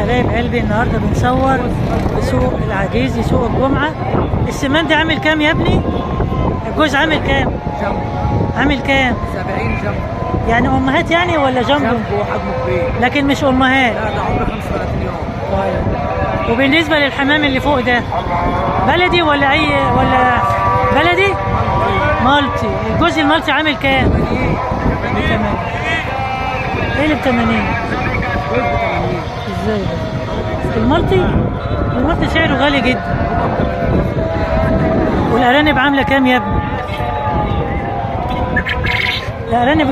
حبايب قلبي، النهارده بنصور في سوق العجيزي، سوق الجمعة. السمان ده عامل كام يا ابني؟ الجوز عامل كام؟ جنب عامل كام؟ 70 جنب. يعني امهات يعني ولا جنبه؟ جنبه حجمه كبير. لكن مش امهات. لا ده عمره 35 يوم. طيب. وبالنسبة للحمام اللي فوق ده بلدي ولا ولا بلدي؟ مالتي. الجوز المالتي عامل كام؟ 80. ايه اللي ب 80؟ جوز ب 80. ازاي ده؟ المالتي سعره غالي جدا. والارانب عامله كام يا ابني؟ الارانب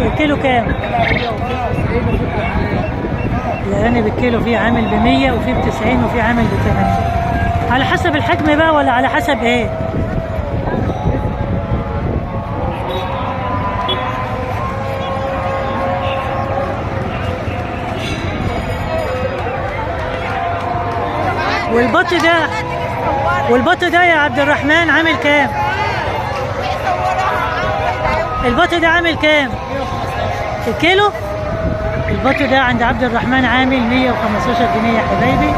الكيلو كام؟ الارانب الكيلو فيه عامل ب 100 وفيه ب 90 وفيه عامل ب 80. على حسب الحجم بقى ولا على حسب ايه؟ والبط ده يا عبد الرحمن عامل كام؟ البط ده عامل كام؟ الكيلو؟ البط ده عند عبد الرحمن عامل 115 جنيه يا حبايبي.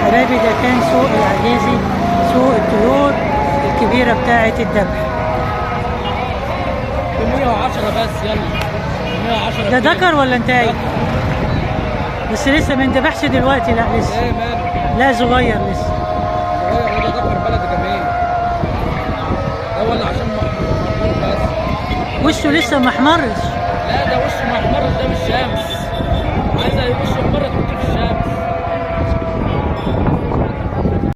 حبايبي ده كان سوق العجيزي، سوق الطيور الكبيرة بتاعة الذبح. ب 110 بس. يلا 110. ده ذكر ولا انتاي؟ بس لسه ما انذبحش دلوقتي. لا لسه. ايه مالك؟ لا صغير لسه. صغير. ده ذكر بلد جميل. ده ولا عشان محمود بس. وشه لسه ما احمرش. لا ده وشه ما احمرش، ده بالشمس. عايزه وشه يحمر